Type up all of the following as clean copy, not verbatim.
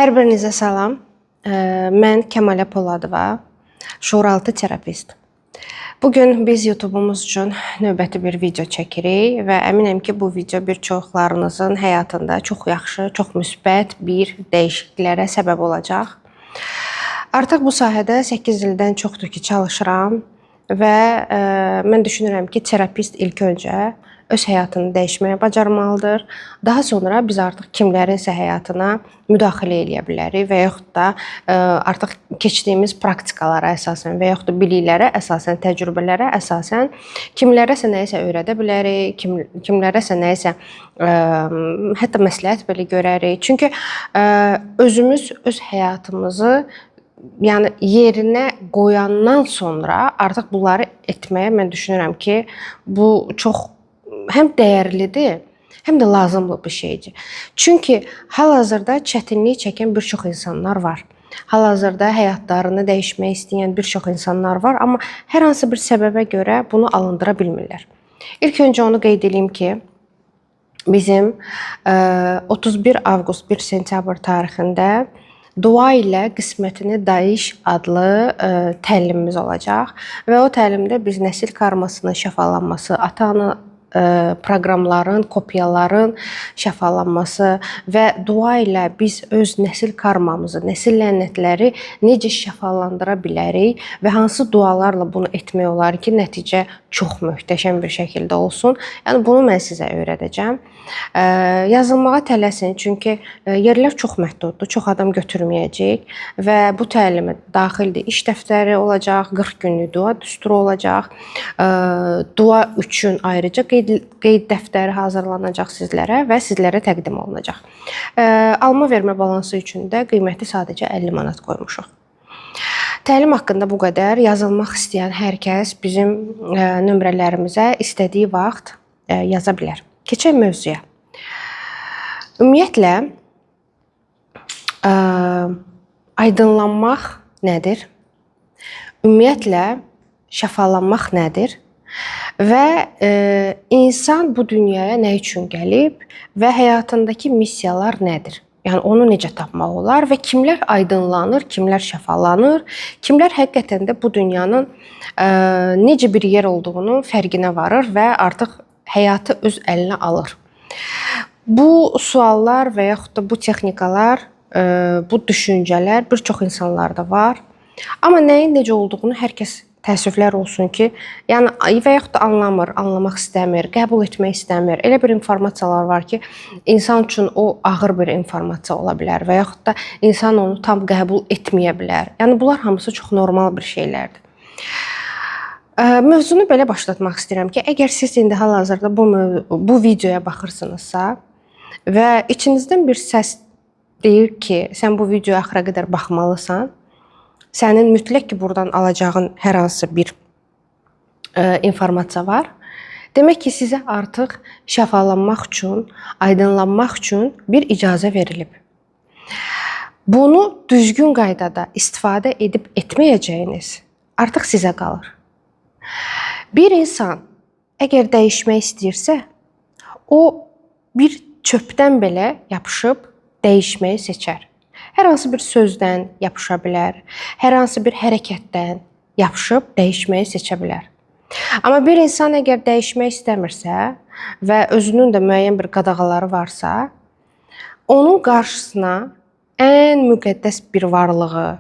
Hər birinizə salam. Mən Kəmalə Poladova, şuuraltı terapist. Bugün biz YouTube-umuz üçün növbəti bir video çəkirik və əminəm ki, bu video bir çoxlarınızın həyatında çox yaxşı, çox müsbət bir dəyişikliklərə səbəb olacaq. Artıq bu sahədə 8 ildən çoxdur ki, çalışıram və mən düşünürəm ki, terapist ilk öncə öz həyatını dəyişməyə bacarmalıdır. Daha sonra biz artıq kimlərinsə həyatına müdaxilə edə bilərik və yaxud da artıq keçdiyimiz praktikalara əsasən və yaxud da biliklərə əsasən, təcrübələrə əsasən kimlərəsə nəyisə öyrədə bilərik, kimlərəsə nəyisə hətta məsləhət belə görərik. Çünki özümüz öz həyatımızı yerinə qoyandan sonra artıq bunları etməyə mən düşünürəm ki, bu çox həm dəyərlidir, həm də lazımlı bir şeydir. Çünki hal-hazırda çətinlik çəkən bir çox insanlar var. Hal-hazırda həyatlarını dəyişmək istəyən bir çox insanlar var, amma hər hansı bir səbəbə görə bunu alındıra bilmirlər. İlk öncə onu qeyd edeyim ki, bizim 31 avqust 1 sentyabr tarixində Dua ilə qismətini Dayiş adlı təlimimiz olacaq və o təlimdə biz nəsil karmasının şəfalanması, ata-ana proqramların, kopyaların şəfalanması və dua ilə biz öz nəsil karmamızı, nəsil lənətləri necə şəfalandıra bilərik və hansı dualarla bunu etmək olar ki, nəticə çox möhtəşəm bir şəkildə olsun. Yəni bunu mən sizə öyrədəcəm. Yazılmağa tələsin, çünki yerlər çox məhduddur, çox adam götürməyəcək və bu təlimə daxildir. İş dəftəri olacaq, 40 günlük dua düsturu olacaq. Dua üçün ayrıca qeyd dəftəri hazırlanacaq sizlərə və sizlərə təqdim olunacaq. Alma vermə balansı üçün də qiyməti sadəcə 50 manat qoymuşuq. Təlim haqqında bu qədər. Yazılmaq istəyən hər kəs bizim nömrələrimizə istədiyi vaxt yaza bilər. Keçək mövzuya. Ümumiyyətlə, aydınlanmaq nədir? Ümumiyyətlə, şəfalanmaq nədir? Və insan bu dünyaya nə üçün gəlib və həyatındakı missiyalar nədir? Yəni, onu necə tapmaq olar və kimlər aydınlanır, kimlər şəfalanır, kimlər həqiqətən də bu dünyanın necə bir yer olduğunu fərqinə varır və artıq həyatı öz əlinə alır. Bu suallar və yaxud da bu texnikalar, bu düşüncələr bir çox insanlarda var. Amma nəyin necə olduğunu hər kəs təəssüflər olsun ki, yəni və yaxud da anlamır, anlamaq istəmir, qəbul etmək istəmir. Elə bir informasiyalar var ki, insan üçün o ağır bir informasiya ola bilər və yaxud da insan onu tam qəbul etməyə bilər. Yəni bunlar hamısı çox normal bir şeylərdir. Mövzunu belə başlatmaq istəyirəm ki, əgər siz indi hal-hazırda bu videoya baxırsınızsa və içinizdən bir səs deyir ki, sən bu videoya axıra qədər baxmalısan, sənin mütləq ki, buradan alacağın hər hansı bir informasiya var. Demək ki, sizə artıq şəfalanmaq üçün, aydınlanmaq üçün bir icazə verilib. Bunu düzgün qaydada istifadə edib etməyəcəyiniz artıq sizə qalır. Bir insan əgər dəyişmək istəyirsə, o bir çöpdən belə yapışıb dəyişməyi seçər. Hər hansı bir sözdən yapışa bilər, hər hansı bir hərəkətdən yapışıb dəyişməyi seçə bilər. Amma bir insan əgər dəyişmək istəmirsə və özünün də müəyyən bir qadağaları varsa, onun qarşısına ən müqəddəs bir varlığı,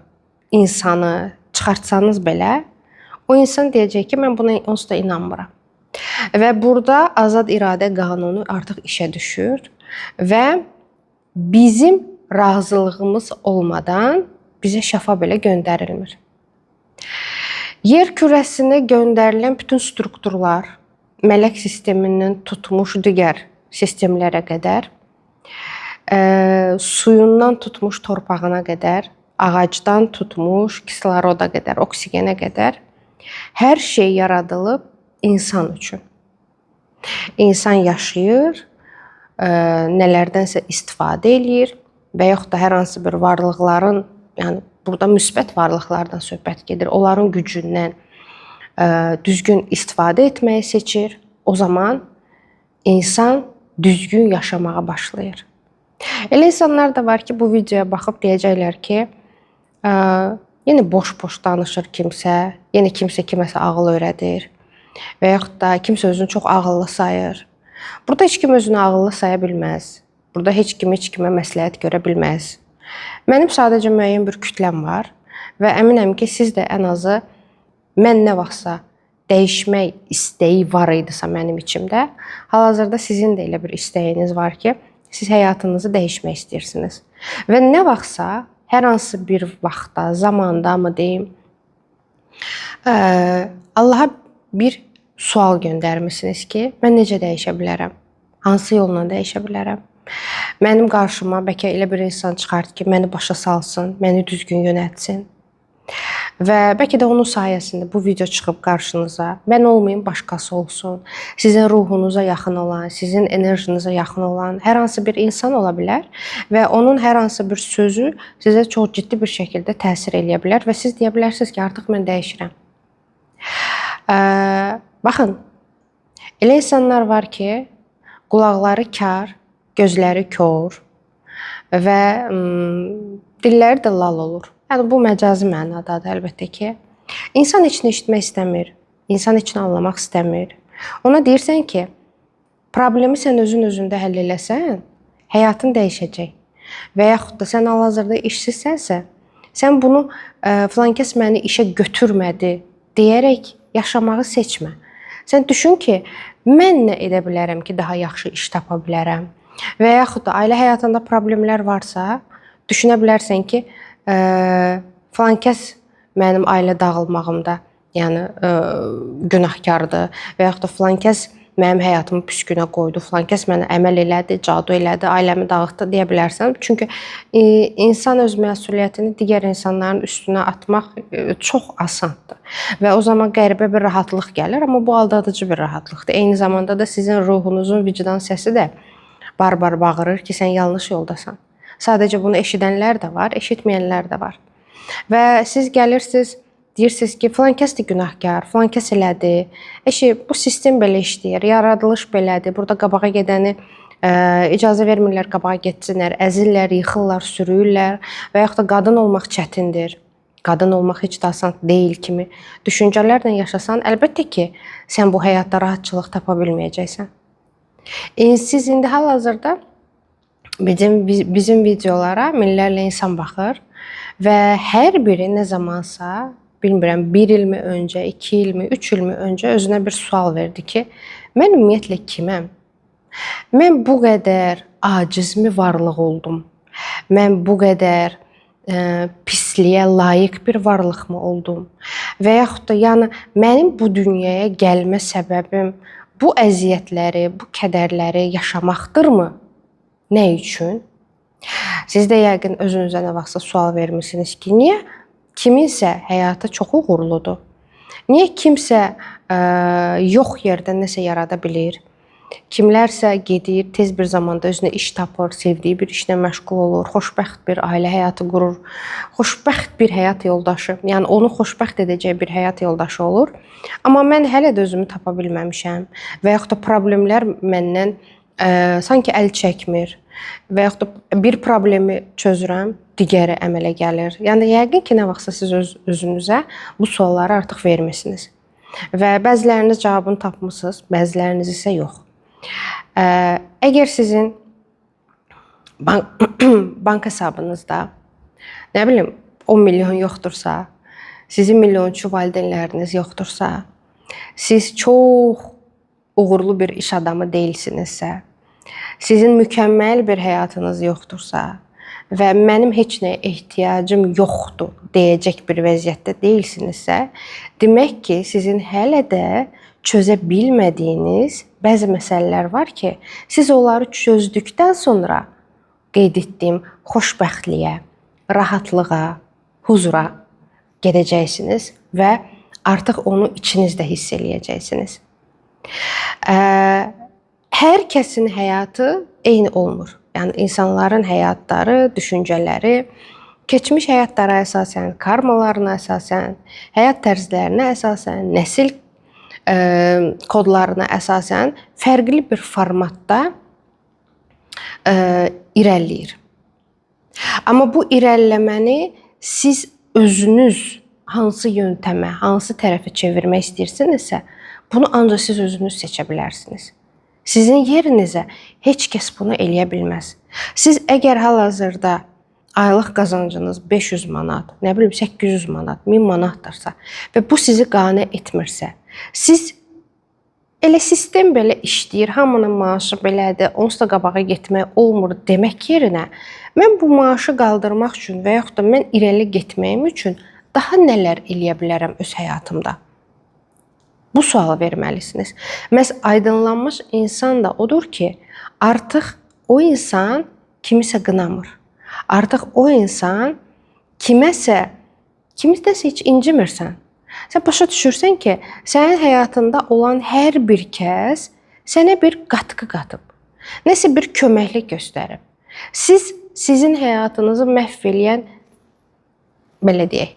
insanı çıxartsanız belə, o insan deyəcək ki, mən buna onsuz da inanmıram. Və burada azad iradə qanunu artıq işə düşür və bizim razılığımız olmadan bizə şəfa belə göndərilmir. Yer kürəsinə göndərilən bütün strukturlar, mələk sistemindən tutmuş digər sistemlərə qədər, suyundan tutmuş torpağına qədər, ağacdan tutmuş kisloroda qədər, oksigenə qədər, hər şey yaradılıb insan üçün. İnsan yaşayır, nələrdənsə istifadə eləyir və yaxud da hər hansı bir varlıqların, yəni burada müsbət varlıqlardan söhbət gedir, onların gücündən düzgün istifadə etməyi seçir. O zaman insan düzgün yaşamağa başlayır. Elə insanlar da var ki, bu videoya baxıb deyəcəklər ki, yenə boş-boş danışır kimsə, yenə kimsə kiməsə ağıl öyrədir və yaxud da kimsə özünü çox ağıllı sayır. Burada heç kim özünü ağıllı saya bilməz. Burada heç kim heç kimə məsləhət görə bilməz. Mənim sadəcə müəyyən bir kütləm var və əminəm ki, siz də ən azı mən nə vaxtsa dəyişmək istəyi var idisə mənim içimdə, hal-hazırda sizin də elə bir istəyiniz var ki, siz həyatınızı dəyişmək istəyirsiniz. Və nə vaxtsa, hər hansı bir vaxtda, zamanda mı deyim, Allaha bir sual göndərmisiniz ki, mən necə dəyişə bilərəm? Hansı yolla dəyişə bilərəm? Mənim qarşıma bəlkə elə bir insan çıxart ki, məni başa salsın, məni düzgün yönətsin. Və bəlkə də onun sayəsində bu video çıxıb qarşınıza, mən olmayım, başqası olsun, sizin ruhunuza yaxın olan, sizin enerjinize yaxın olan hər hansı bir insan ola bilər və onun hər hansı bir sözü sizə çox ciddi bir şəkildə təsir eləyə bilər və siz deyə bilərsiniz ki, artıq mən dəyişirəm. Baxın, elə insanlar var ki, qulaqları kar, gözləri kör və dilləri də lal olur. Yəni bu məcazi mənadadır əlbəttə ki. İnsan heç nə eşitmək istəmir, insan heç nə anlamaq istəmir. Ona deyirsən ki, problemi sən özün-özündə həll eləsən, həyatın dəyişəcək. Və yaxud da sən hal-hazırda işsizsənsə, sən bunu filankəs məni işə götürmədi deyərək yaşamağı seçmə. Sən düşün ki, mən nə edə bilərəm ki, daha yaxşı iş tapa bilərəm? Və yaxud da ailə həyatında problemlər varsa, düşünə bilərsən ki, filankəs mənim ailə dağılmağımda, yəni günahkardır və yaxud da filankəs mənim həyatımı püskünə qoydu, filankəs mənə əməl elədi, cadu elədi, ailəmi dağıtdı deyə bilərsən. Çünki insan öz məsuliyyətini digər insanların üstünə atmaq çox asandır və o zaman qəribə bir rahatlıq gəlir, amma bu aldadıcı bir rahatlıqdır. Eyni zamanda da sizin ruhunuzun vicdan səsi də bar-bar bağırır ki, sən yanlış yoldasan. Sadəcə bunu eşidənlər də var, eşitməyənlər də var. Və siz gəlirsiniz, deyirsiniz ki, filankəs də günahkar, filankəs elədi. Bu sistem belə işləyir, yaradılış belədir. Burada qabağa gedəni icazə vermirlər, qabağa getsinlər, əzirlər, yıxırlar, sürüyürlər və yaxud da qadın olmaq çətindir. Qadın olmaq heç də asan deyil kimi düşüncələrlə yaşasan, əlbəttə ki, sən bu həyatda rahatçılıq tapa bilməyəcəksən. Siz indi hal-hazırda bizim videolara minlərlə insan baxır və hər biri nə zamansa, bilmirəm, 1 ilmi öncə, 2 ilmi, 3 ilmi öncə özünə bir sual verdi ki, mən ümumiyyətlə kiməm? Mən bu qədər acizmi varlıq oldum? Mən bu qədər pisliyə layiq bir varlıqmı oldum? Və yaxud da yəni mənim bu dünyaya gəlmə səbəbim bu əziyyətləri, bu kədərləri yaşamaqdırmı? Nə üçün? Siz də yəqin özünüzə nə vaxtsa sual vermişsiniz ki, niyə kiminsə həyatı çox uğurludur? Niyə kimsə yox yerdən nəsə yarada bilir? Kimlərsə gedir, tez bir zamanda özünə iş tapır, sevdiyi bir işlə məşğul olur, xoşbəxt bir ailə həyatı qurur, xoşbəxt bir həyat yoldaşı, yəni onu xoşbəxt edəcək bir həyat yoldaşı olur. Amma mən hələ də özümü tapa bilməmişəm və yaxud da problemlər məndən sanki əl çəkmir və yaxud da bir problemi çözürəm, digəri əmələ gəlir. Yəni yəqin ki, nə vaxtsa siz özünüzə bu sualları artıq vermisiniz. Və bəziləriniz cavabını tapmısınız, bəziləriniz isə yox. Əgər sizin bank hesabınızda, nə bilim, 10 milyon yoxdursa, sizin milyonçu valideynləriniz yoxdursa, siz çox uğurlu bir iş adamı deyilsinizsə, sizin mükəmməl bir həyatınız yoxdursa və mənim heç nəyə ehtiyacım yoxdur deyəcək bir vəziyyətdə deyilsinizsə, demək ki, sizin hələ də çözə bilmədiyiniz bəzi məsələlər var ki, siz onları çözdükdən sonra qeyd etdiyim xoşbəxtliyə, rahatlığa, huzura gedəcəksiniz və artıq onu içinizdə hiss eləyəcəksiniz. Hər kəsin həyatı eyni olmur. Yəni insanların həyatları, düşüncələri, keçmiş həyatlara əsasən, karmalarına əsasən, həyat tərzlərinə əsasən, nəsil kodlarına əsasən fərqli bir formatda irəliləyir. Amma bu irəliləməni siz özünüz hansı yöntəmə, hansı tərəfə çevirmək istəyirsinizsə, bunu ancaq siz özünüz seçə bilərsiniz. Sizin yerinizə heç kəs bunu eləyə bilməz. Siz əgər hal-hazırda aylıq qazancınız 500 manat, 800 manat, 1000 manatdırsa və bu sizi qane etmirsə, siz elə sistem belə işləyir, hamının maaşı belədir, onsuz da qabağa getmək olmur demək yerinə, mən bu maaşı qaldırmaq üçün və yaxud da mən irəli getməyim üçün daha nələr eləyə bilərəm öz həyatımda? Bu sualı verməlisiniz. Məhz aydınlanmış insan da odur ki, artıq o insan kimisə qınamır. Artıq o insan kimidənsə heç incimirsən. Sən başa düşürsən ki, sənin həyatında olan hər bir kəs sənə bir qatqı qatıb. Nəsə bir köməklik göstərib. Siz sizin həyatınızı məhv eləyən, belə deyək,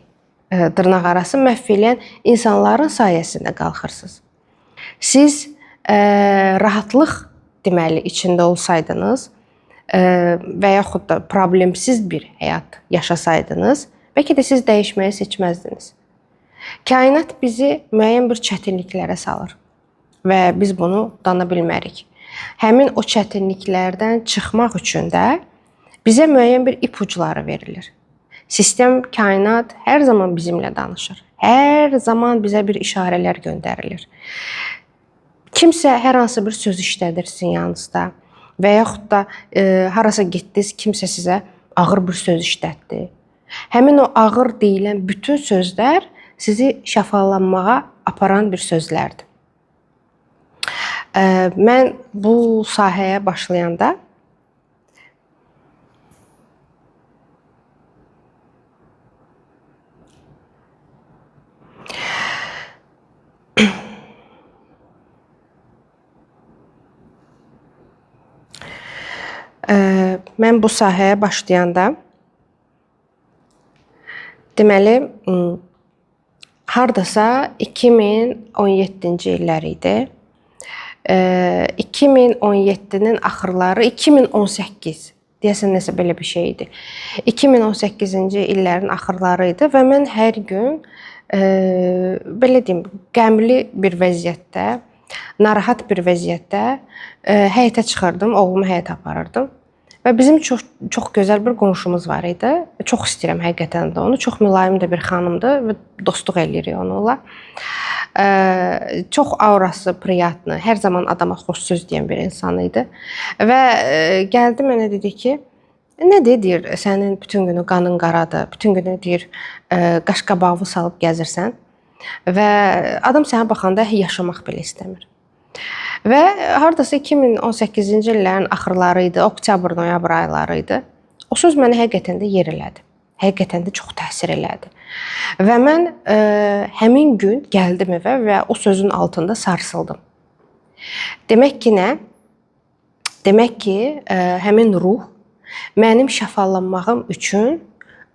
dırnaq arası məhv eləyən insanların sayəsində qalxırsınız. Siz rahatlıq deməli içində olsaydınız və yaxud da problemsiz bir həyat yaşasaydınız, bəlkə də siz dəyişməyi seçməzdiniz. Kainat bizi müəyyən bir çətinliklərə salır və biz bunu dana bilmərik. Həmin o çətinliklərdən çıxmaq üçün də bizə müəyyən bir ipucları verilir. Sistem, kainat hər zaman bizimlə danışır. Hər zaman bizə bir işarələr göndərilir. Kimsə hər hansı bir söz işlədir sizin yanınızda və yaxud da harasa getdiniz, kimsə sizə ağır bir söz işlətdi. Həmin o ağır deyilən bütün sözlər sizi şəfalanmağa aparan bir sözlərdir. Mən bu sahəyə başlayanda deməli hardasa 2017-ci illər idi. 2017-nin axırları, 2018 deyəsən nəsə belə bir şey idi. 2018-ci illərin axırları idi və mən hər gün belə deyim, qəmli bir vəziyyətdə, narahat bir vəziyyətdə həyətə çıxırdım, oğlumu həyətə aparırdım. Və bizim çox gözəl bir qonşumuz var idi. Çox istəyirəm həqiqətən də onu. Çox mülayim də bir xanımdır və dostluq eləyirik onunla. Çox aurası priyatlı, hər zaman adama xoş söz deyən bir insan idi. Və gəldi mənə dedi ki, nədir deyir, sənin bütün günü qanın qaradır, bütün günü deyir, qaşqabağını salıb gəzirsən və adam sənə baxanda yaşamaq belə istəmir. Və hardasa 2018-ci illərin axırları idi, oktyabr-noyabr ayları idi. O söz məni həqiqətən də yer elədi. Həqiqətən də çox təsir elədi. Və mən həmin gün gəldim evə və o sözün altında sarsıldım. Demək ki, nə? Demək ki, həmin ruh mənim şəfalanmağım üçün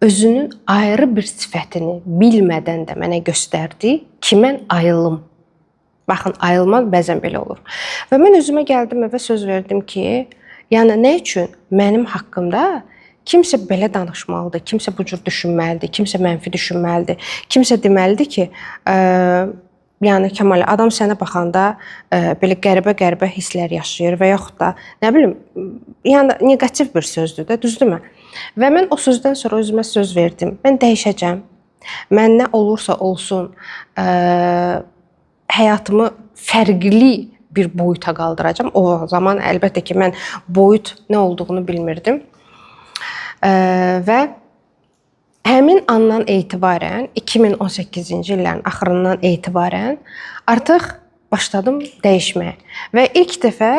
özünün ayrı bir sifətini bilmədən də mənə göstərdi ki, mən ayılım. Baxın, ayılmaq bəzən belə olur. Və mən özümə gəldim və söz verdim ki, yəni nə üçün mənim haqqımda kimsə belə danışmalıdır, kimsə bu cür düşünməlidir, kimsə mənfi düşünməlidir, kimsə deməlidir ki, yəni Kəmal, adam sənə baxanda belə qəribə hisslər yaşayır və yaxud da, nə bilim, yəni neqativ bir sözdür də, düzdürmü? Və mən o sözdən sonra özümə söz verdim. Mən dəyişəcəm. Mən nə olursa olsun, həyatımı fərqli bir boyuta qaldıracağam. O zaman əlbəttə ki, mən boyut nə olduğunu bilmirdim. Və həmin andan etibarən, 2018-ci illərin axırından etibarən artıq başladım dəyişməyə. Və ilk dəfə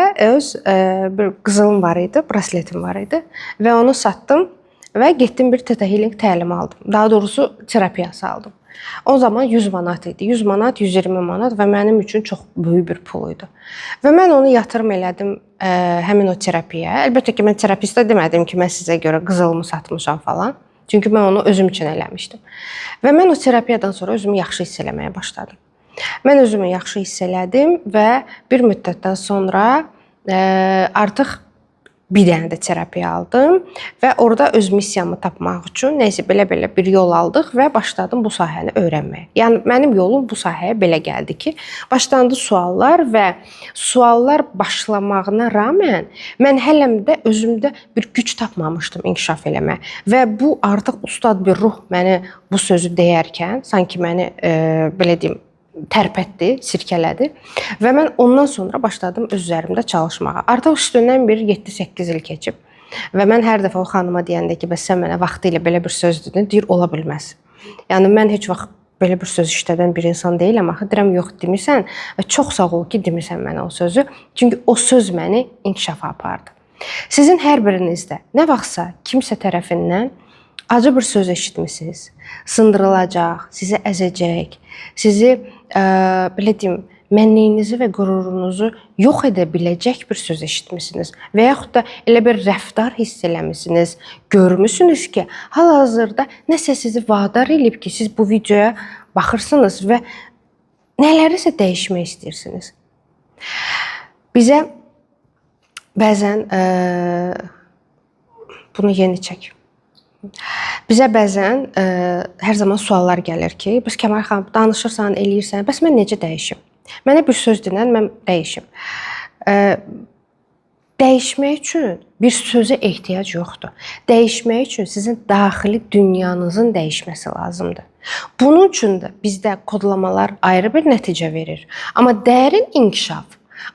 bir qızılım var idi, brasletim var idi və onu satdım və getdim bir Theta Healing təlimi aldım. Daha doğrusu terapiyası aldım. O zaman 100 manat idi. 100 manat, 120 manat və mənim üçün çox böyük bir pul idi. Və mən onu yatırım elədim həmin o terapiyaya. Əlbəttə ki, mən terapistə demədim ki, mən sizə görə qızılımı satmışam falan. Çünki mən onu özüm üçün eləmişdim. Və mən o terapiyadan sonra özümü yaxşı hiss eləməyə başladım. Mən özümü yaxşı hiss elədim və bir müddətdən sonra artıq bir dənə də terapiya aldım və orada öz missiyamı tapmaq üçün nəsə belə bir yol aldıq və başladım bu sahəni öyrənməyə. Yəni mənim yolum bu sahəyə belə gəldi ki, başlandı suallar və suallar başlamağına rağmen mən hələm də özümdə bir güc tapmamışdım inkişaf eləməyə və bu artıq ustad bir ruh məni bu sözü deyərkən sanki məni belə deyim tərpətdi, sirkələdi və mən ondan sonra başladım öz üzərimdə çalışmağa. Artıq üstündən bir 7-8 il keçib və mən hər dəfə o xanıma deyəndə ki, bəs sən mənə vaxtilə belə bir söz dedin, deyir, ola bilməz. Yəni mən heç vaxt belə bir söz işlədən bir insan deyiləm, axı deyirəm, yox demirsən və çox sağ ol ki, demirsən mənə o sözü. Çünki o söz məni inkişafa apardı. Sizin hər birinizdə nə vaxtsa kimsə tərəfindən acı bir söz eşitmisiniz, sındırılacaq, sizi əzəcək, sizi belə deyim, mənliyinizi və qürurunuzu yox edə biləcək bir söz eşitmisiniz və yaxud da elə bir rəftar hiss eləmisiniz, görmüsünüz ki, hal-hazırda nəsə sizi vadar edib ki, siz bu videoya baxırsınız və nələrisə dəyişmək istəyirsiniz. Bizə bəzən bunu yeni çək. Bizə bəzən hər zaman suallar gəlir ki, bəs Kəmal xanım danışırsan, eləyirsən, bəs mən necə dəyişim? Mənə bir söz dinən, mən dəyişim. Dəyişmək üçün bir sözə ehtiyac yoxdur. Dəyişmək üçün sizin daxili dünyanızın dəyişməsi lazımdır. Bunun üçün də bizdə kodlamalar ayrı bir nəticə verir. Amma dərin inkişaf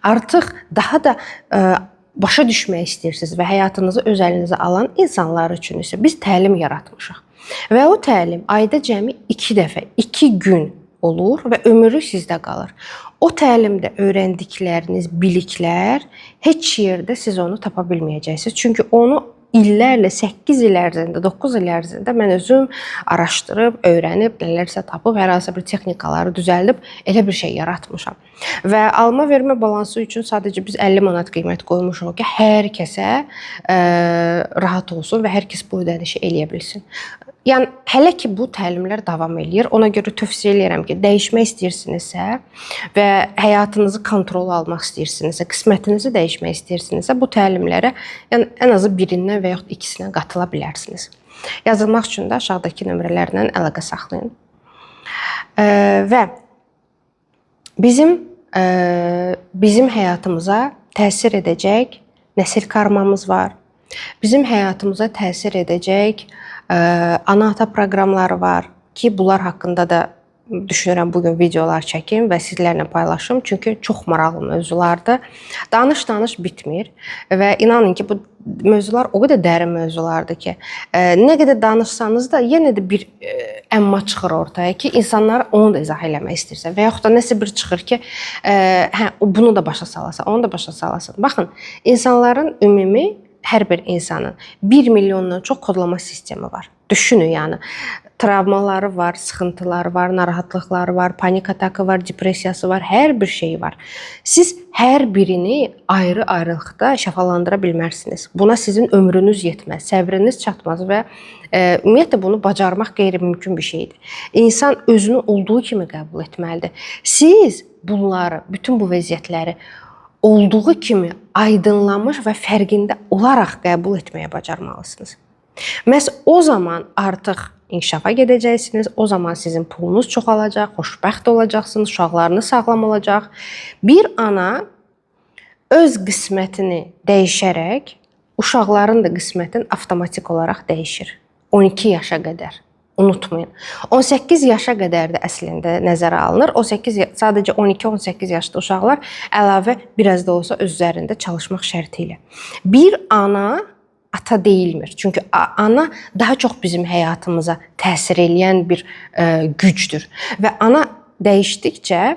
artıq daha da başa düşmək istəyirsiniz və həyatınızı öz əlinizə alan insanlar üçün isə biz təlim yaratmışıq. Və o təlim ayda cəmi 2 dəfə, 2 gün olur və ömrü sizdə qalır. O təlimdə öyrəndikləriniz, biliklər heç yerdə siz onu tapa bilməyəcəksiniz. Çünki onu illərlə, 8 il ərzində, 9 il ərzində mən özüm araşdırıb, öyrənib, nələrsə tapıb, hər hansı bir texnikaları düzəldib elə bir şey yaratmışam. Və alma vermə balansı üçün sadəcə biz 50 manat qiymət qoymuşuq ki, hər kəsə rahat olsun və hər kəs bu ödənişi eləyə bilsin. Yəni hələ ki bu təlimlər davam eləyir. Ona görə tövsiyə edirəm ki, dəyişmək istəyirsinizsə və həyatınızı kontrola almaq istəyirsinizsə, qismətinizi dəyişmək istəyirsinizsə, bu təlimlərə yəni ən azı birindən və yaxud ikisinə qatıla bilərsiniz. Yazılmaq üçün də aşağıdakı nömrələrlə əlaqə saxlayın. Və bizim həyatımıza təsir edəcək nəsil karmamız var. Bizim həyatımıza təsir edəcək ana-ata proqramları var ki, bunlar haqqında da düşünürəm bugün videolar çəkim və sizlərlə paylaşım. Çünki çox maraqlı mövzulardır. Danış bitmir və inanın ki, bu mövzular o qədər dərin mövzulardır ki, nə qədər danışsanız da yenə də bir əmma çıxır ortaya ki, insanlara onu da izah eləmək istəyirsən və yaxud da nəsə bir çıxır ki, bunu da başa salasan, onu da başa salasan. Baxın, insanların ümumi hər bir insanın 1 milyondan çox kodlama sistemi var. Düşünün, yəni travmaları var, sıxıntıları var, narahatlıqları var, panik atakı var, depressiyası var, hər bir şey var. Siz hər birini ayrı-ayrılıqda şəfalandıra bilmərsiniz. Buna sizin ömrünüz yetməz, səbriniz çatmaz və ümumiyyətlə bunu bacarmaq qeyri-mümkün bir şeydir. İnsan özünü olduğu kimi qəbul etməlidir. Siz bunları, bütün bu vəziyyətləri olduğu kimi aydınlanmış və fərqində olaraq qəbul etməyə bacarmalısınız. Məhz o zaman artıq inkişafa gedəcəksiniz, o zaman sizin pulunuz çoxalacaq, xoşbəxt olacaqsınız, uşaqlarınız sağlam olacaq. Bir ana öz qismətini dəyişərək, uşaqların da qismətini avtomatik olaraq dəyişir. 12 yaşa qədər. Unutmayın. 18 yaşa qədər də əslində nəzərə alınır. Sadəcə 12-18 yaşlı uşaqlar əlavə biraz da olsa öz üzərində çalışmaq şərti ilə. Bir ana ata deyilmir. Çünki ana daha çox bizim həyatımıza təsir edən bir gücdür. Və ana dəyişdikcə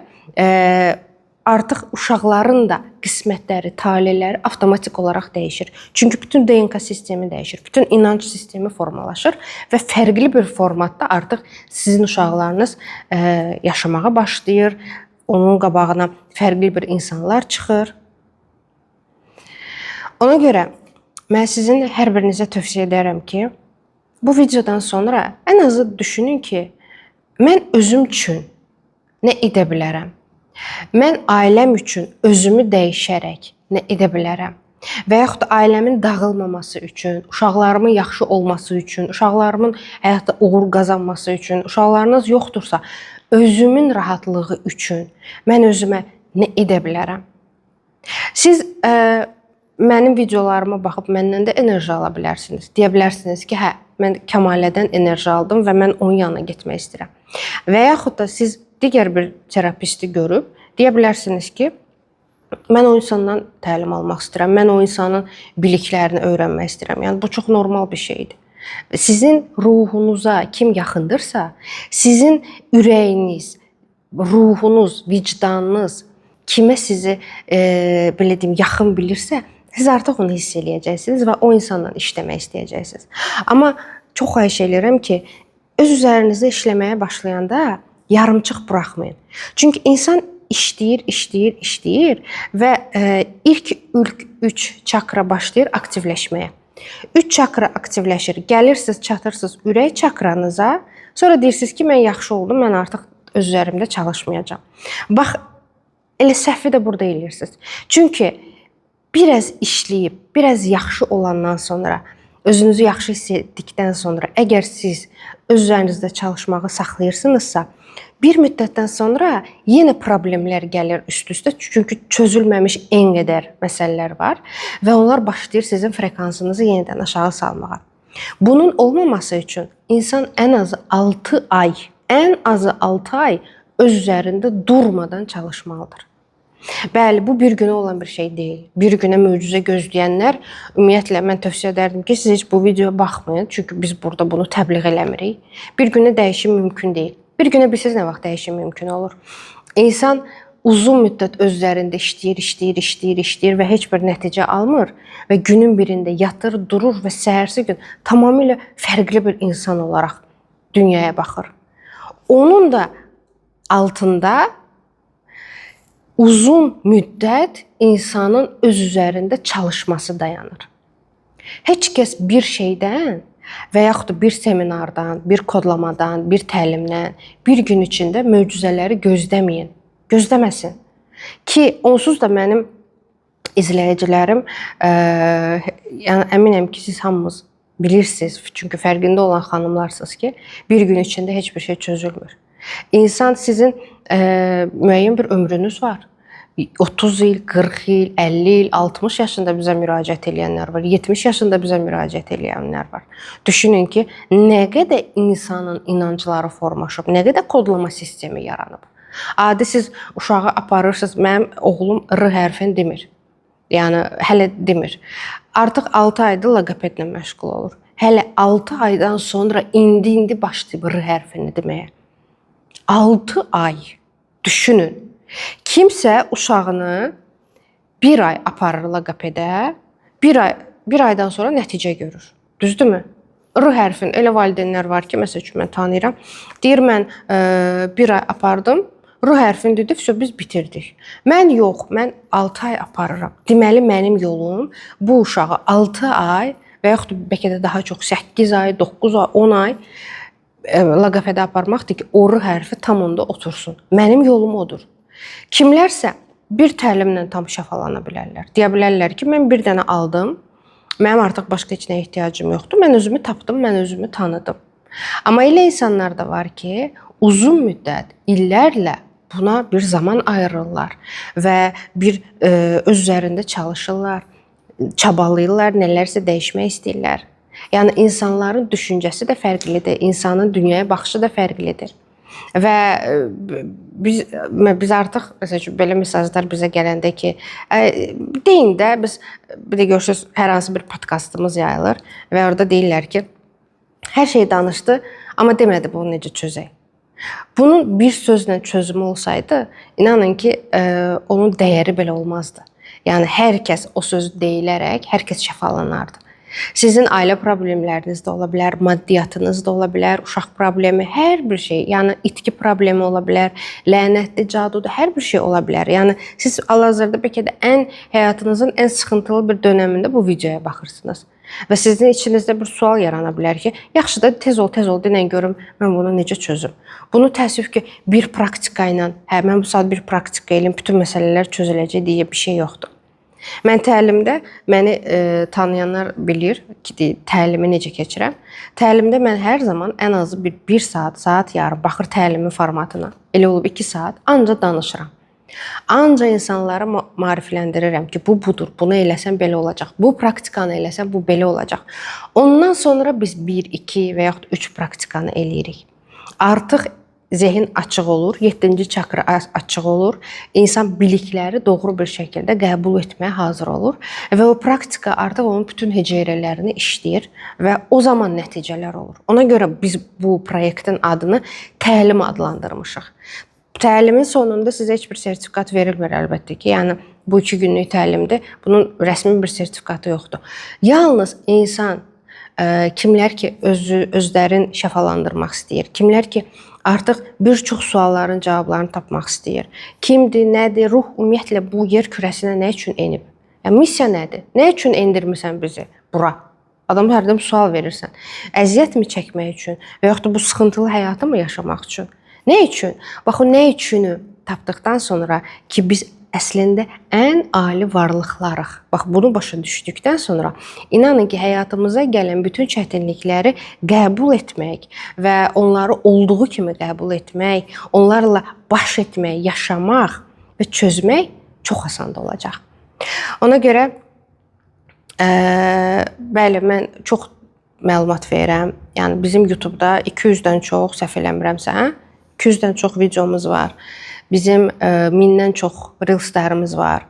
artıq uşaqların da qismətləri, taleləri avtomatik olaraq dəyişir. Çünki bütün DNK sistemi dəyişir, bütün inanc sistemi formalaşır və fərqli bir formatda artıq sizin uşaqlarınız yaşamağa başlayır. Onun qabağına fərqli bir insanlar çıxır. Ona görə mən sizin hər birinizə tövsiyə edərəm ki, bu videodan sonra ən azı düşünün ki, mən özüm üçün nə edə bilərəm? Mən ailəm üçün özümü dəyişərək nə edə bilərəm? və yaxud da ailəmin dağılmaması üçün, uşaqlarımın yaxşı olması üçün, uşaqlarımın həyatda uğur qazanması üçün, uşaqlarınız yoxdursa, özümün rahatlığı üçün mən özümə nə edə bilərəm? Siz mənim videolarıma baxıb məndən də enerji ala bilərsiniz. Deyə bilərsiniz ki, hə, mən Kəmalədən enerji aldım və mən onun yanına getmək istəyirəm. Və yaxud da siz digər bir terapisti görüb deyə bilərsiniz ki, mən o insandan təlim almaq istəyirəm, mən o insanın biliklərini öyrənmək istəyirəm. Yəni bu çox normal bir şeydir. Sizin ruhunuza kim yaxındırsa, sizin ürəyiniz, ruhunuz, vicdanınız kimə sizi belə deyim, yaxın bilirsə, siz artıq onu hiss eləyəcəksiniz və o insanla işləmək istəyəcəksiniz. Amma çox xahiş edirəm ki, öz üzərinizdə işləməyə başlayanda yarımçıq buraxmayın. Çünki insan işləyir və ilk 3 çakra başlayır aktivləşməyə. 3 çakra aktivləşir. Gəlirsiniz, çatırsınız ürək çakranıza. Sonra deyirsiniz ki, mən yaxşı oldum, mən artıq öz üzərimdə çalışmayacağam. Bax, elə səhvi də burada eləyirsiniz. Çünki biraz işləyib, biraz yaxşı olandan sonra, özünüzü yaxşı hiss etdikdən sonra, əgər siz öz üzərinizdə çalışmağı saxlayırsınızsa, bir müddətdən sonra yenə problemlər gəlir üst-üstə. Çünki çözülməmiş en qədər məsələlər var və onlar başlayır sizin frekansınızı yenidən aşağı salmağa. Bunun olmaması üçün insan ən azı 6 ay öz üzərində durmadan çalışmalıdır. Bəli, bu bir günə olan bir şey deyil. Bir günə möcüzə gözləyənlər, ümumiyyətlə mən tövsiyə edərdim ki, siz heç bu videoya baxmayın. Çünki biz burada bunu təbliğ eləmirik. Bir günə dəyişim mümkün deyil. Bir günə bilsiniz nə vaxt dəyişim mümkün olur. İnsan uzun müddət öz üzərində işləyir və heç bir nəticə almır və günün birində yatır, durur və səhərsi gün tamamilə fərqli bir insan olaraq dünyaya baxır. Onun da altında uzun müddət insanın öz üzərində çalışması dayanır. Heç kəs bir şeydən və yaxud da bir seminardan, bir kodlamadan, bir təlimdən bir gün içində möcüzələri gözləməyin. Gözləməsin. Ki onsuz da mənim izləyicilərim, yəni əminəm ki, siz hamınız bilirsiniz, çünki fərqində olan xanımlarsınız ki, bir gün içində heç bir şey çözülmür. İnsan sizin müəyyən bir ömrünüz var. 30 il, 40 il, 50 il, 60 yaşında bizə müraciət edənlər var, 70 yaşında bizə müraciət edənlər var. Düşünün ki, nə qədər insanın inancları formalaşıb, nə qədər kodlama sistemi yaranıb. Adi siz uşağı aparırsınız, mənim oğlum R hərfini demir. Yəni hələ demir. Artıq 6 aydır loqopedlə məşğul olur. Hələ 6 aydan sonra indi başlayıb R hərfini deməyə. 6 ay. Düşünün. Kimsə uşağını bir ay aparır loqopedə, bir aydan sonra nəticə görür. Düzdürmü? R hərfin elə valideynlər var ki, məsəl üçün mən tanıyıram. Deyir, mən bir ay apardım, R hərfini dedi, biz bitirdik. Mən yox, mən 6 ay aparıram. Deməli, mənim yolum bu uşağı 6 ay və yaxud bəlkə də daha çox 8 ay, 9 ay, 10 ay loqopedə aparmaqdır ki, o R hərfi tam onda otursun. Mənim yolum odur. Kimlərsə bir təlimlə tam şəfalana bilərlər. Deyə bilərlər ki, mən bir dənə aldım, mənim artıq başqa heç nəyə ehtiyacım yoxdur, mən özümü tapdım, mən özümü tanıdım. Amma elə insanlar da var ki, uzun müddət, illərlə buna bir zaman ayırırlar və bir öz üzərində çalışırlar, çabalayırlar, nələrsə dəyişmək istəyirlər. Yəni insanların düşüncəsi də fərqlidir, insanın dünyaya baxışı da fərqlidir. Və biz artıq məsələn belə mesajlar bizə gələndə ki, deyin də biz bir də görürsüz hər hansı bir podkastımız yayılır və orada deyirlər ki, hər şey danışdı, amma demədi bunu necə çözək. Bunun bir sözlə çözümü olsaydı, inanın ki, onun dəyəri belə olmazdı. Yəni hər kəs o söz deyilərək hər kəs şəfalanardı. Sizin ailə problemləriniz də ola bilər, maddiyyatınız da ola bilər, uşaq problemi, hər bir şey, yəni itki problemi ola bilər, lənətli, caduda, hər bir şey ola bilər. Yəni siz hal-hazırda bəlkə də həyatınızın ən sıxıntılı bir dönəmində bu videoya baxırsınız. Və sizin içinizdə bir sual yarana bilər ki, yaxşı da tez ol, denən görüm, mən bunu necə çözüm? Bunu təəssüf ki, bir praktika ilə, mən bu saat bir praktika eləyim, bütün məsələlər çözüləcək deyə bir şey yoxdur. Mən təlimdə məni tanıyanlar bilir ki, təlimi necə keçirəm. Təlimdə mən hər zaman ən azı bir saat, saat yarım baxır təlimin formatına. Elə olub 2 saat ancaq danışıram. Ancaq insanlara maarifləndirirəm ki, bu budur, bunu eləsən belə olacaq. Bu praktikanı eləsən bu belə olacaq. Ondan sonra biz 1, 2 və yaxud 3 praktikanı eləyirik. Artıq zehin açıq olur, 7-ci çakra açıq olur. İnsan bilikləri doğru bir şəkildə qəbul etməyə hazır olur və o praktika artıq onun bütün hüceyrələrini işləyir və o zaman nəticələr olur. Ona görə biz bu proyektin adını təlim adlandırmışıq. Təlimin sonunda sizə heç bir sertifikat verilmir əlbəttə ki. Yəni bu 2 günlük təlimdir. Bunun rəsmi bir sertifikatı yoxdur. Yalnız insan kimlər ki özlərini şəfalandırmaq istəyir, kimlər ki artıq bir çox sualların cavablarını tapmaq istəyir. Kimdir, nədir, ruh ümumiyyətlə bu yer kürəsinə nə üçün enib? Yəni missiya nədir? Nə üçün endirmisən bizi bura? Adam hərdən sual verirsən. Əziyyət mi çəkmək üçün və yaxud da bu sıxıntılı həyatı mı yaşamaq üçün? Nə üçün? Bax o nə üçünü tapdıqdan sonra ki biz əslində ən ali varlıqlarıq. Bax bunu başa düşdükdən sonra inanın ki həyatımıza gələn bütün çətinlikləri qəbul etmək və onları olduğu kimi qəbul etmək, onlarla baş etmək, yaşamaq və çözmək çox asan olacaq. Ona görə bəli mən çox məlumat verirəm. Yəni bizim YouTube-da 200-dən çox səhv eləmirəmsə, 200-dən çox videomuz var. Bizim 1000-dən çox reelslərimiz var.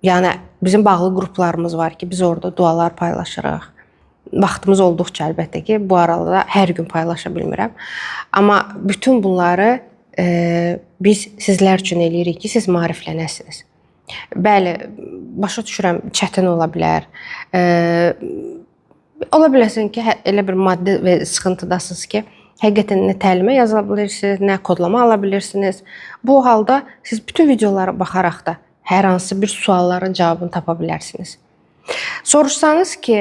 Yəni bizim bağlı qruplarımız var ki, biz orada dualar paylaşırıq. Vaxtımız olduqca əlbəttə ki, bu arada hər gün paylaşa bilmirəm. Amma bütün bunları biz sizlər üçün eləyirik ki, siz maariflənəsiniz. Bəli, başa düşürəm, çətin ola bilər. Ola biləsən ki, elə bir maddi və sıxıntıdasınız ki, həqiqətən nə təlimə yaza bilirsiniz, nə kodlama ala bilirsiniz. Bu halda siz bütün videolara baxaraq da hər hansı bir sualların cavabını tapa bilərsiniz. Soruşsanız ki,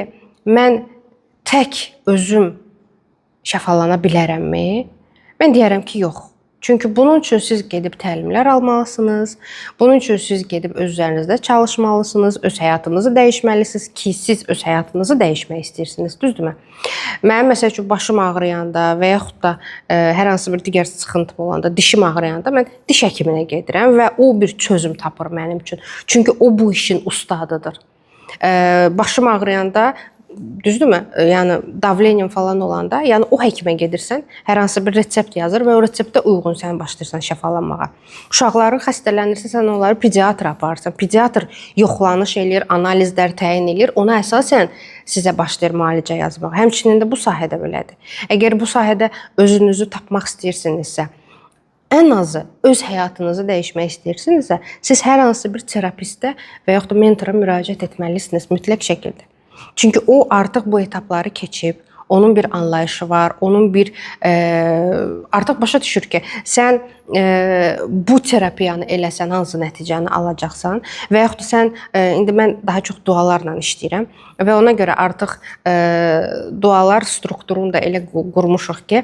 mən tək özüm şəfalana bilərəmmi? Mən deyərəm ki, yox. Çünki bunun üçün siz gedib təlimlər almalısınız. Bunun üçün siz gedib öz üzərinizdə çalışmalısınız, öz həyatınızı dəyişməlisiniz ki, siz öz həyatınızı dəyişmək istəyirsiniz, düzdürmü? Mənim məsəl üçün başım ağrıyanda və yaxud da hər hansı bir digər sıxıntım olanda, dişim ağrıyanda mən diş həkiminə gedirəm və o bir çözüm tapır mənim üçün. Çünki o bu işin ustadıdır. Başım ağrıyanda düzdürmü? Yəni davleniyan falan olanda, yəni o həkimə gedirsən, hər hansı bir resept yazır və o reseptə uyğun sən başlayırsan şəfalanmağa. Uşaqların xəstələnirsə, sən onları pediatra aparırsan. Pediatr yoxlanış eləyir, analizlər təyin eləyir. Ona əsasən sizə başlayır müalicə yazmaq. Həmçinin də bu sahədə belədir. Əgər bu sahədə özünüzü tapmaq istəyirsinizsə, ən azı öz həyatınızı dəyişmək istəyirsinizsə, siz hər hansı bir terapistə və yaxud da mentora müraciət etməlisiniz mütləq şəkildə. Çünki o artıq bu etapları keçib, onun bir anlayışı var, onun bir artıq başa düşür ki, sən bu terapiyanı eləsən hansı nəticəni alacaqsan və yaxud da sən indi mən daha çox dualarla işləyirəm və ona görə artıq dualar strukturunu da elə qurmuşuq ki,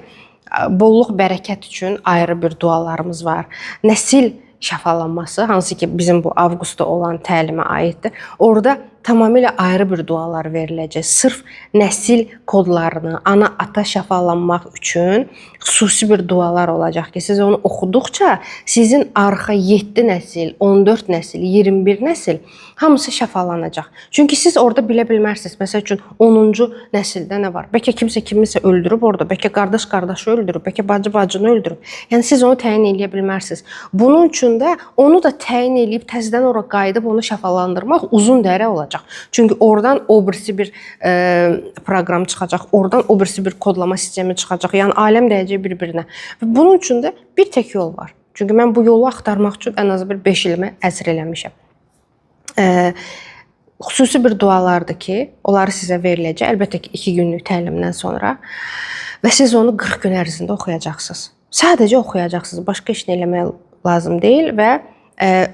bolluq, bərəkət üçün ayrı bir dualarımız var. Nəsil şəfalanması, hansı ki bizim bu avqustda olan təlimə aiddir. Orada tamamilə ayrı bir dualar veriləcək. Sırf nəsil kodlarını, ana-ata şəfalanmaq üçün xüsusi bir dualar olacaq ki, siz onu oxuduqca sizin arxa 7 nəsil, 14 nəsil, 21 nəsil hamısı şəfalanacaq. Çünki siz orada bilə bilmərsiniz. Məsəl üçün 10-cu nəsildə nə var? Bəlkə kimsə kimisə öldürüb orada, bəlkə qardaş qardaşı öldürüb, bəlkə bacı bacını öldürüb. Yəni siz onu təyin edə bilmərsiniz. Bunun üçün də onu da təyin edib təzədən ora qayıdıb onu şəfalandırmaq uzun dərə olacaq. Çünki oradan o birisi bir proqram çıxacaq, oradan o birisi bir kodlama sistemi çıxacaq. Yəni aləm dəyəcək bir-birinə. Və bunun üçün də bir tək yol var. Çünki mən bu yolu axtarmaq üçün ən azı bir 5 ilimi əsr eləmişəm. Xüsusi bir dualardır ki, onları sizə veriləcək. Əlbəttə ki, 2 günlük təlimdən sonra və siz onu 40 gün ərzində oxuyacaqsınız. Sadəcə oxuyacaqsınız. Başqa iş eləmək lazım deyil və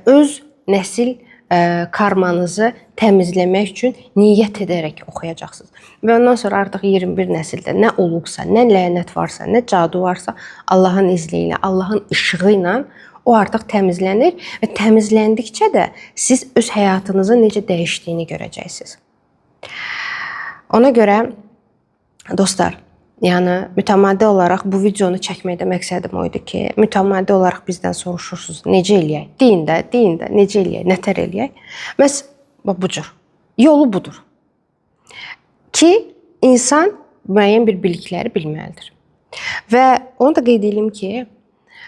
öz nəsil karmanızı təmizləmək üçün niyyət edərək oxuyacaqsınız. Və ondan sonra artıq 21 nəsildə nə olubsa, nə lənət varsa, nə cadu varsa, Allahın izni ilə, Allahın işığı ilə o artıq təmizlənir və təmizləndikcə də siz öz həyatınızın necə dəyişdiyini görəcəksiniz. Ona görə dostlar, yəni mütəmadi olaraq bu videonu çəkməkdə məqsədim o idi ki, mütəmadi olaraq bizdən soruşursunuz, necə eləyək? Deyin də, necə eləyək, nətər eləyək? Məhz bu cür. Yolu budur. Ki, insan müəyyən bir bilikləri bilməlidir. Və onu da qeyd edeyim ki,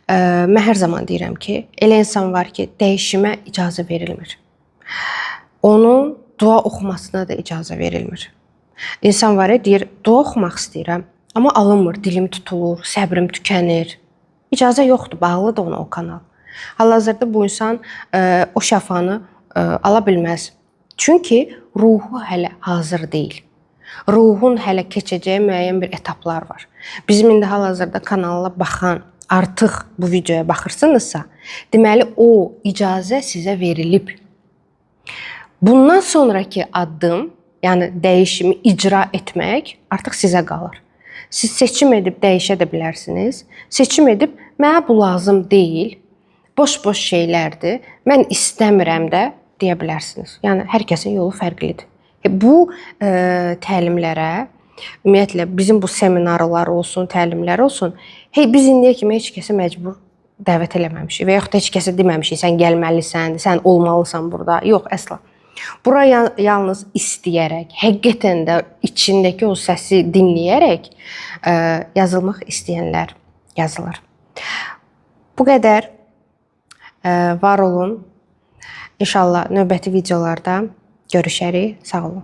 mən hər zaman deyirəm ki, elə insan var ki, dəyişimə icazə verilmir. Onun dua oxumasına da icazə verilmir. İnsan var ya, deyir, dua oxumaq istəyirəm, amma alınmır, dilim tutulur, səbrim tükənir. İcazə yoxdur, bağlıdır ona o kanal. Hal-hazırda bu insan o şəfanı ala bilməz. Çünki ruhu hələ hazır deyil. Ruhun hələ keçəcəyi müəyyən bir etaplar var. Bizim indi hal-hazırda kanala baxan, artıq bu videoya baxırsınızsa, deməli o icazə sizə verilib. Bundan sonraki addım, yəni dəyişimi icra etmək artıq sizə qalır. Siz seçim edib dəyişə də bilərsiniz. Seçim edib mənə bu lazım deyil, boş-boş şeylərdir, mən istəmirəm də deyə bilərsiniz. Yəni hər kəsin yolu fərqlidir. Bu təlimlərə, ümumiyyətlə bizim bu seminarlar olsun, təlimlər olsun, biz indiyə kimi heç kəsə məcbur dəvət eləməmişik və yaxud da heç kəsə deməmişik, sən gəlməlisən, sən olmalısan burada. Yox, əsla. Bura yalnız istəyərək, həqiqətən də içindəki o səsi dinləyərək yazılmaq istəyənlər yazılır. Bu qədər. Var olun. İnşallah növbəti videolarda görüşərik. Sağ olun.